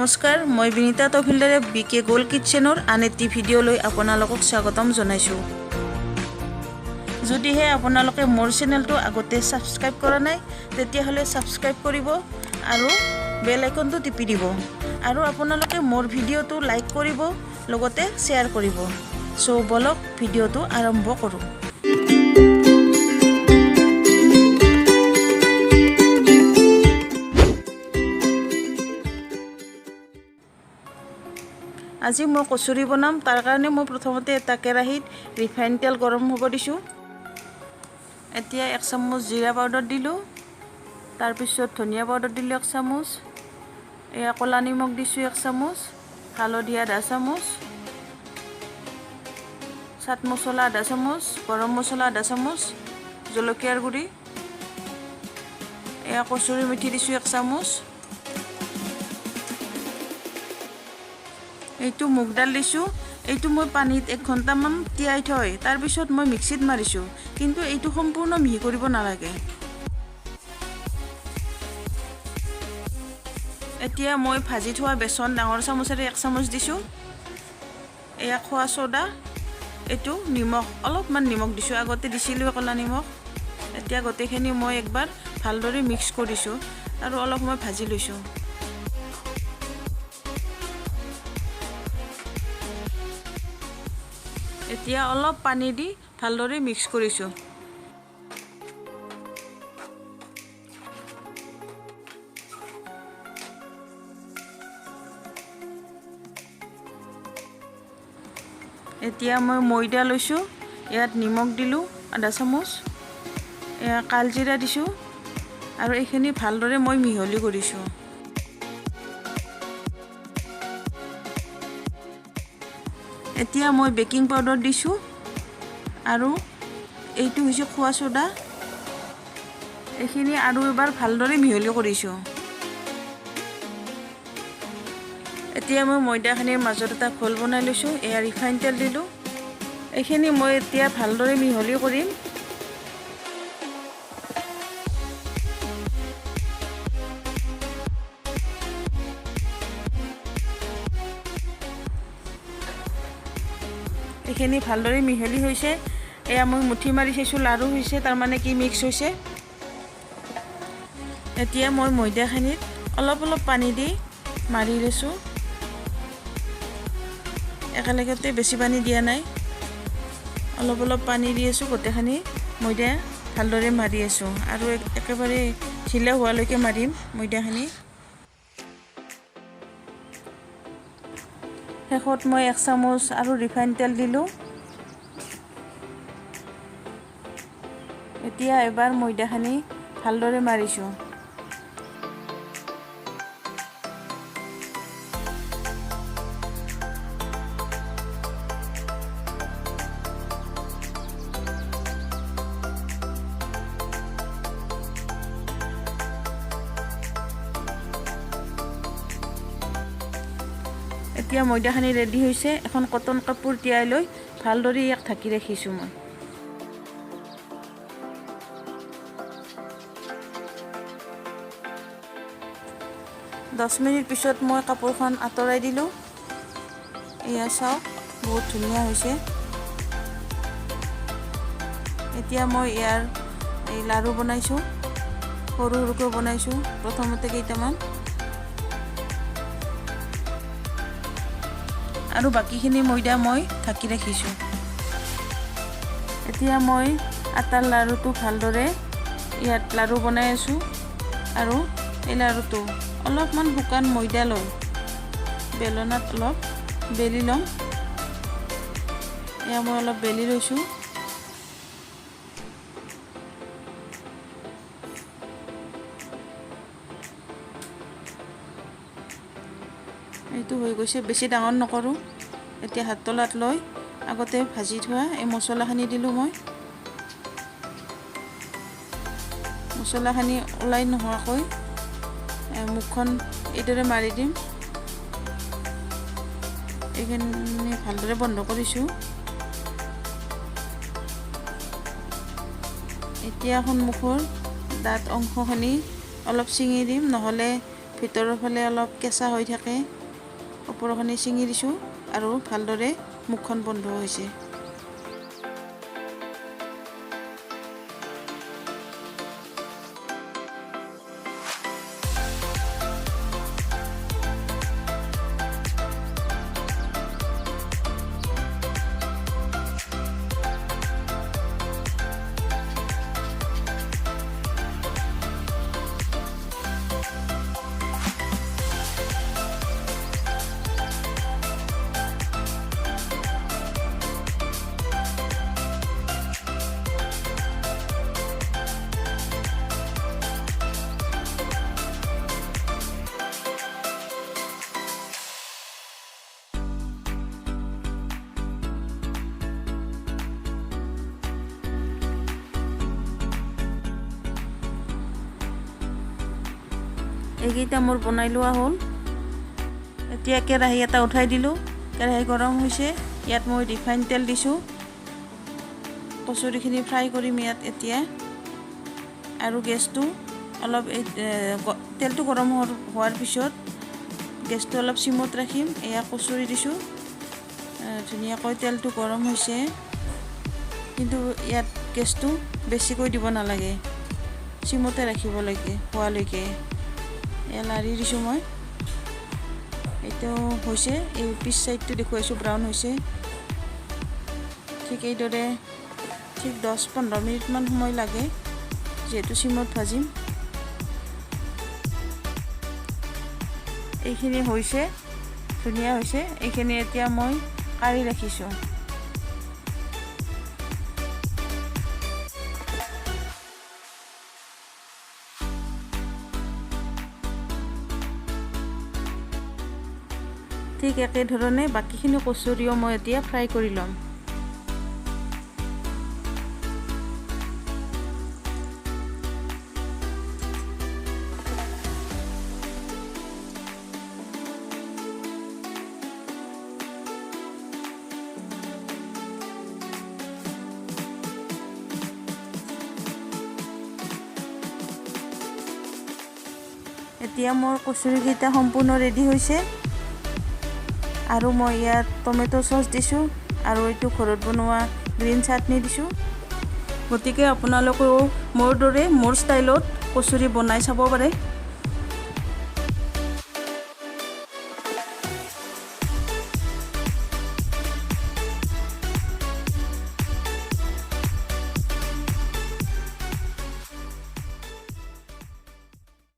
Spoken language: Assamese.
নমস্কাৰ, মই বিনীতা তফিলদাৰে বিকে গোল কিটচেনৰ আন এটি ভিডিঅ'লৈ আপোনালোকক স্বাগতম জনাইছোঁ। যদিহে আপোনালোকে মোৰ চেনেলটো আগতে ছাবস্ক্ৰাইব কৰা নাই তেতিয়াহ'লে ছাবস্ক্ৰাইব কৰিব আৰু বেল আইকনটো টিপি দিব আৰু আপোনালোকে মোৰ ভিডিঅ'টো লাইক কৰিব লগতে শ্বেয়াৰ কৰিব। সো বলক ভিডিঅ'টো আৰম্ভ কৰোঁ। আজি মই কচুৰি বনাম। তাৰ কাৰণে মই প্ৰথমতে এটা কেৰাহীত ৰিফাইন তেল গৰম হ'ব দিছোঁ। এতিয়া 1 চামুচ জিৰা পাউডাৰ দিলোঁ, তাৰপিছত ধনিয়া পাউডাৰ দিলোঁ 1 চামুচ, এয়া ক'লা নিমখ দিছোঁ 1 চামুচ, হালধি আধা চামুচ, চাট মছলা আধা চামুচ, গৰম মছলা আধা চামুচ, জলকীয়াৰ গুড়ি, এয়া কচুৰি মেথি দিছোঁ 1 চামুচ, এইটো মুগ দাল দিছোঁ। এইটো মই পানীত 1 ঘণ্টামান তিয়াই থৈ তাৰপিছত মই মিক্সিত মাৰিছোঁ, কিন্তু এইটো সম্পূৰ্ণ মিহি কৰিব নালাগে। এতিয়া মই ভাজি থোৱা বেচন ডাঙৰ চামুচেৰে 1 চামুচ দিছোঁ, এয়া খোৱা ছ'ডা, এইটো নিমখ অলপমান নিমখ দিছোঁ, আগতে দিছিলোঁ ক'লা নিমখ। এতিয়া গোটেইখিনি মই একবাৰ ভালদৰে মিক্স কৰিছোঁ আৰু অলপ সময় ভাজি লৈছোঁ। এতিয়া অলপ পানী দি ভালদৰে মিক্স কৰিছোঁ। এতিয়া মই ময়দা লৈছোঁ, ইয়াত নিমখ দিলোঁ আধা চামুচ, এয়া কালজিৰা দিছোঁ আৰু এইখিনি ভালদৰে মই মিহলি কৰিছোঁ। এতিয়া মই বেকিং পাউডাৰ দিছোঁ আৰু এইটো হৈছে খোৱা ছ'ডা। এইখিনি আৰু এবাৰ ভালদৰে মিহলি কৰিছোঁ। এতিয়া মই ময়দাখিনিৰ মাজত এটা ঘোল বনাই লৈছোঁ, এয়া ৰিফাইন তেল দিলোঁ। এইখিনি মই এতিয়া ভালদৰে মিহলি কৰিম। এইখিনি ভালদৰে মিহলি হৈছে। এয়া মই মুঠি মাৰি চাইছোঁ লাৰু হৈছে, তাৰমানে কি মিক্স হৈছে। এতিয়া মই ময়দাখিনিত অলপ অলপ পানী দি মাৰি লৈছোঁ, একেলগতে বেছি পানী দিয়া নাই, অলপ অলপ পানী দি আছোঁ। গোটেইখিনি ময়দা ভালদৰে মাৰি আছোঁ আৰু একেবাৰে ঢিলা হোৱালৈকে মাৰিম ময়দাখিনি। শেষত মই 1 চামুচ আৰু ৰিফাইন তেল দিলোঁ। এতিয়া এবাৰ ময়দাখিনি ভালদৰে মাৰিছোঁ। এতিয়া ময়দাখিনি ৰেডি হৈছে। এখন কটন কাপোৰ তিয়াই লৈ ভালদৰে ইয়াক ঢাকি ৰাখিছোঁ মই। দহ মিনিট পিছত মই কাপোৰখন আঁতৰাই দিলোঁ। এয়া চাওক, বহুত ধুনীয়া হৈছে। এতিয়া মই ইয়াৰ এই লাৰু বনাইছোঁ, সৰু সৰুকৈ বনাইছোঁ। প্ৰথমতে কেইটামান আৰু বাকীখিনি ময়দা মই ঢাকি ৰাখিছোঁ। এতিয়া মই আটাৰ লাৰুটো ভালদৰে ইয়াত লাৰু বনাই আছোঁ আৰু এই লাৰুটো অলপমান শুকান ময়দা লৈ বেলনাত অলপ বেলি ল'ম। এয়া মই অলপ বেলি লৈছোঁ। এইটো হৈ গৈছে, বেছি ডাঙৰ নকৰোঁ। এতিয়া হাত তলাত লৈ আগতে ভাজি থোৱা এই মছলাখিনি দিলোঁ মই। মছলাখিনি ওলাই নোহোৱাকৈ মুখখন এইদৰে মাৰি দিম। এইখিনি ভালদৰে বন্ধ কৰিছোঁ। এতিয়া সন্মুখৰ দাঁত অংশখিনি অলপ ছিঙি দিম, নহ'লে ভিতৰৰ ফালে অলপ কেঁচা হৈ থাকে। ওপৰখিনি ছিঙি দিছোঁ আৰু ভালদৰে মুখখন বন্ধ হৈছে। এইকেইটা মোৰ বনাই লোৱা হ'ল। এতিয়া কেৰাহী এটা উঠাই দিলোঁ। কেৰাহী গৰম হৈছে। ইয়াত মই ৰিফাইন তেল দিছোঁ। কচুৰিখিনি ফ্ৰাই কৰিম ইয়াত এতিয়া। আৰু গেছটো অলপ তেলটো গৰম হোৱাৰ পিছত গেছটো অলপ চিমত ৰাখিম। এয়া কচুৰি দিছোঁ। ধুনীয়াকৈ তেলটো গৰম হৈছে, কিন্তু ইয়াত গেছটো বেছিকৈ দিব নালাগে, চিমতে ৰাখিব লাগে হোৱালৈকে। এয়া লাৰি দিছোঁ মই। এইটো হৈছে, এই পিছ চাইডটো দেখুৱাইছোঁ ব্ৰাউন হৈছে। ঠিক এইদৰে ঠিক 10-15 মিনিটমান সময় লাগে, যিহেতু চিমত ভাজিম। এইখিনি হৈছে, ধুনীয়া হৈছে। এইখিনি এতিয়া মই কাঢ়ি ৰাখিছোঁ। ঠিক একেধৰণে বাকীখিনি কচুৰিও মই এতিয়া ফ্ৰাই কৰি ল'ম। এতিয়া মোৰ কচুৰিকেইটা সম্পূৰ্ণ ৰেডি হৈছে। আৰু মই ইয়াত টমেটো চচ দিছোঁ আৰু এইটো ঘৰত বনোৱা গ্ৰীণ চাটনি দিছোঁ। গতিকে আপোনালোকেও মোৰ দৰে মোৰ ষ্টাইলত কচুৰি বনাই চাব পাৰে।